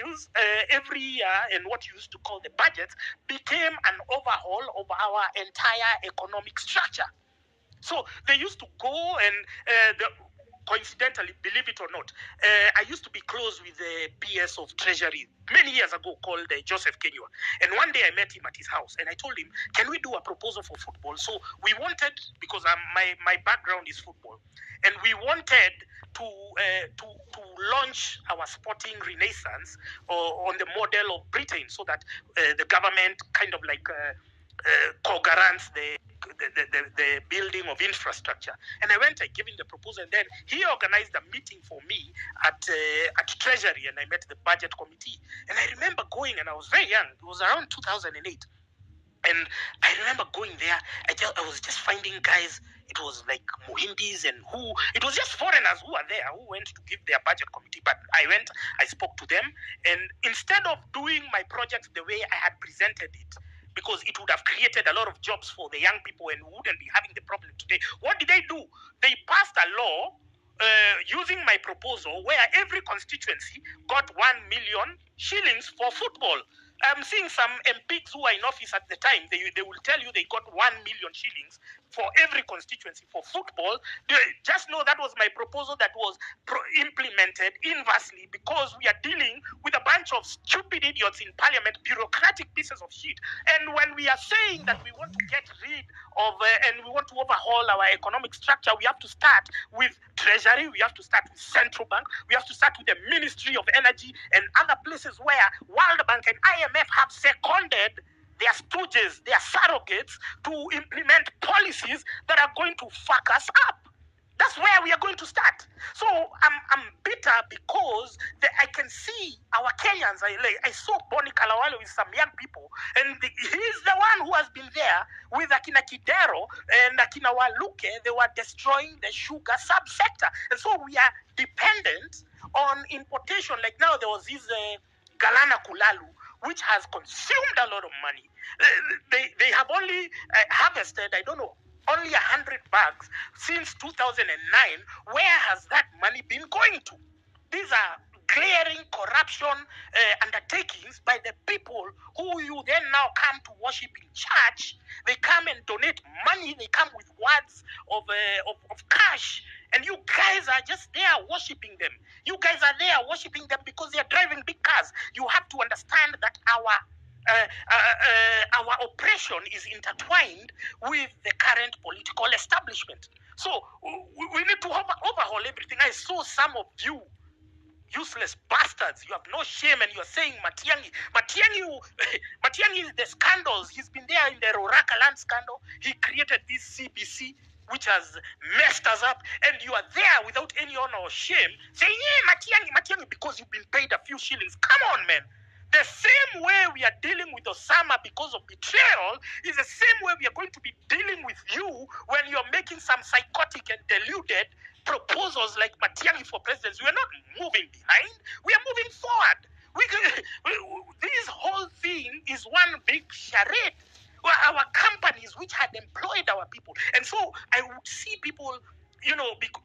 use every year, and what you used to call the budgets became an overhaul of our entire economic structure. So they used to go and coincidentally, believe it or not, I used to be close with the PS of Treasury many years ago called Joseph Kenywa. And one day I met him at his house and I told him, can we do a proposal for football? So we wanted, because my background is football, and we wanted to launch our sporting renaissance on the model of Britain, so that the government kind of like co-guarants the building of infrastructure. And I went, I gave him the proposal, and then he organized a meeting for me at Treasury, and I met the budget committee. And I remember going, and I was very young, it was around 2008. And I remember going there, I was just finding guys, it was like Muhindis and it was just foreigners who were there, who went to give their budget committee. But I went, I spoke to them, and instead of doing my project the way I had presented it, because it would have created a lot of jobs for the young people and wouldn't be having the problem today, what did they do? They passed a law using my proposal where every constituency got 1 million shillings for football. I'm seeing some MPs who are in office at the time, they will tell you they got 1 million shillings for every constituency for football. Just know that was my proposal that was implemented inversely, because we are dealing with a bunch of stupid idiots in parliament, bureaucratic pieces of shit. And when we are saying that we want to get rid of and we want to overhaul our economic structure, we have to start with Treasury, we have to start with Central Bank, we have to start with the Ministry of Energy and other places where World Bank and IMF have seconded their stooges, their surrogates, to implement policies that are going to fuck us up. That's where we are going to start. So I'm bitter because I can see our Kenyans. I saw Boni Kalawale with some young people, and he's the one who has been there with Akina Kidero and Akina Waluke. They were destroying the sugar subsector. And so we are dependent on importation. Like now there was this Galana Kulalu, which has consumed a lot of money. They have only harvested, I don't know, only 100 bags since 2009. Where has that money been going to? These are glaring corruption undertakings by the people who you then now come to worship in church. They come and donate money. They come with words of cash. And you guys are just there worshiping them. You guys are there worshiping them because they are driving big cars. You have to understand that our oppression is intertwined with the current political establishment. So we need to overhaul everything. I saw some of you useless bastards. You have no shame, and you're saying Matiang'i is the scandals. He's been there in the Roraka land scandal. He created this CBC, which has messed us up, and you are there without any honor or shame saying, yeah, Matiang'i, because you've been paid a few shillings. Come on, man. The same way we are dealing with Osama because of betrayal is the same way we are going to be dealing with you when you're making some psychotic and deluded proposals like Matiang'i for presidency. We are not moving behind. We are moving forward. This whole thing is one big charade. Our companies which had employed our people. And so I would see people,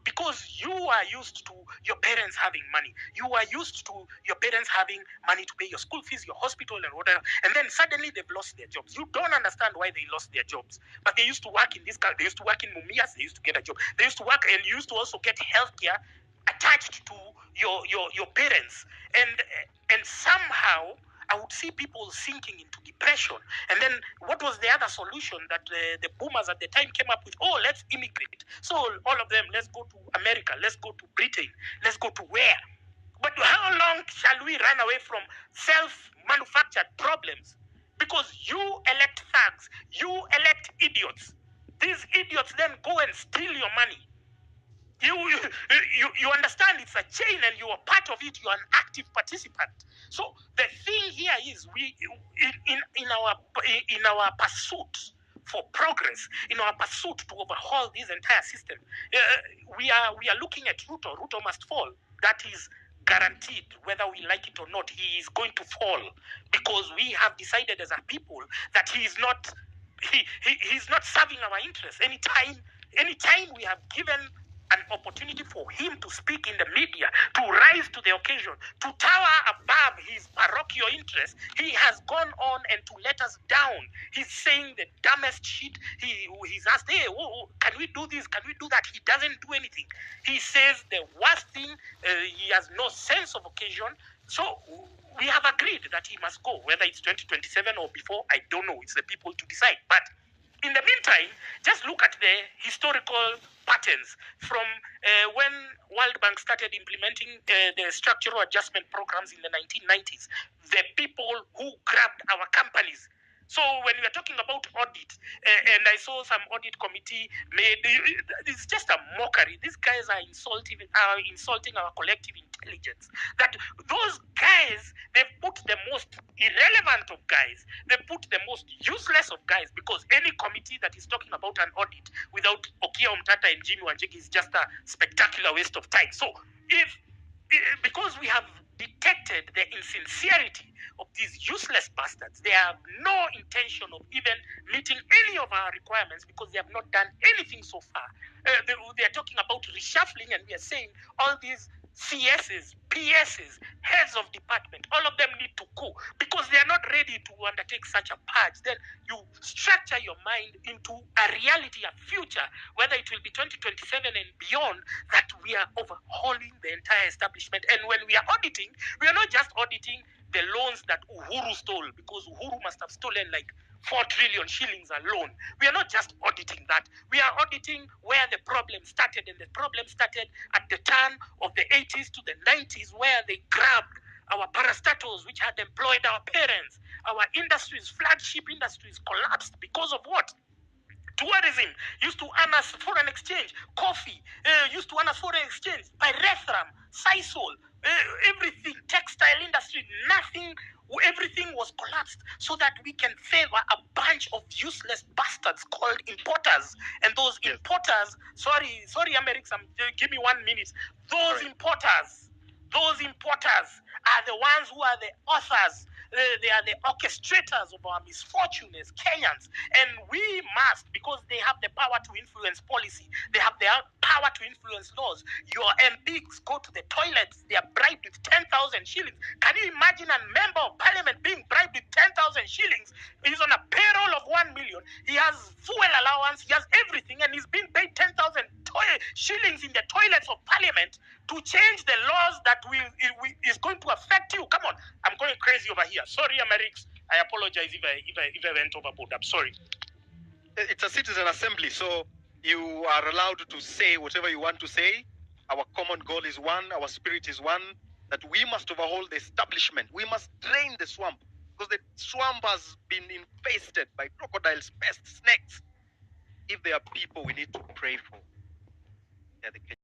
because you are used to your parents having money. You are used to your parents having money to pay your school fees, your hospital, and whatever. And then suddenly they've lost their jobs. You don't understand why they lost their jobs. But they used to work in this car. They used to work in Mumias. They used to get a job. They used to work and used to also get healthcare attached to your parents. And somehow I would see people sinking into depression. And then what was the other solution that the boomers at the time came up with? Oh, let's immigrate. So all of them, let's go to America, let's go to Britain, let's go to where? But how long shall we run away from self-manufactured problems? Because you elect thugs, you elect idiots. These idiots then go and steal your money. You understand it's a chain, and you are part of it. You are an active participant. So the thing here is, we in our pursuit for progress, in our pursuit to overhaul this entire system, we are looking at Ruto. Ruto must fall. That is guaranteed, whether we like it or not. He is going to fall, because we have decided as a people that he is not serving our interests. Anytime we have given an opportunity for him to speak in the media, to rise to the occasion, to tower above his interest, he has gone on and to let us down. He's saying the dumbest shit. He's asked, hey, can we do this? Can we do that? He doesn't do anything. He says the worst thing. He has no sense of occasion. So we have agreed that he must go, whether it's 2027 or before, I don't know. It's the people to decide. But in the meantime, just look at the historical patterns from when World Bank started implementing the structural adjustment programs in the 1990s. The people who grabbed our companies. So when we are talking about audit, and I saw some audit committee made, it's just a mockery. These guys are insulting our collective intelligence. That those guys, they've put the most irrelevant of guys, they put the most useless of guys, because any committee that is talking about an audit without Okia Omtata and Jimmy Wanjigi is just a spectacular waste of time. So because we have detected the insincerity of these useless bastards, they have no intention of even meeting any of our requirements because they have not done anything so far. They are talking about reshuffling, and we are saying all these CSs, PSs, heads of department, all of them need to go because they are not ready to undertake such a purge. Then you structure your mind into a reality, a future, whether it will be 2027 and beyond, that we are overhauling the entire establishment. And when we are auditing, we are not just auditing the loans that Uhuru stole, because Uhuru must have stolen like 4 trillion shillings alone. We are not just auditing that. We are auditing where the problem started, and the problem started at the turn of the 80s to the 90s, where they grabbed our parastatals, which had employed our parents. Our industries, flagship industries, collapsed because of what? Tourism used to earn us foreign exchange. Coffee used to earn us foreign exchange. Pyrethrum, Sisal, everything, textile industry, nothing, everything was collapsed so that we can favor a bunch of useless bastards called importers. And those importers, sorry, Americs, give me 1 minute. Those importers are the ones who are the authors. They are the orchestrators of our misfortune as Kenyans. And we must, because they have the power to influence policy, they have the power to influence laws. Your MPs go to the toilets, they are bribed with 10,000 shillings. Can you imagine a member of parliament being bribed with 10,000 shillings? He's on a payroll of 1 million. He has fuel allowance, he has everything, and he's being paid 10,000 shillings in the toilets of parliament to change the laws that is going to affect you. Come on, I'm going crazy over here. Sorry, Americs. I apologize if I went overboard. I'm sorry. It's a citizen assembly, so you are allowed to say whatever you want to say. Our common goal is one. Our spirit is one. That we must overhaul the establishment. We must drain the swamp, because the swamp has been infested by crocodiles, pests, snakes. If there are people we need to pray for, they're the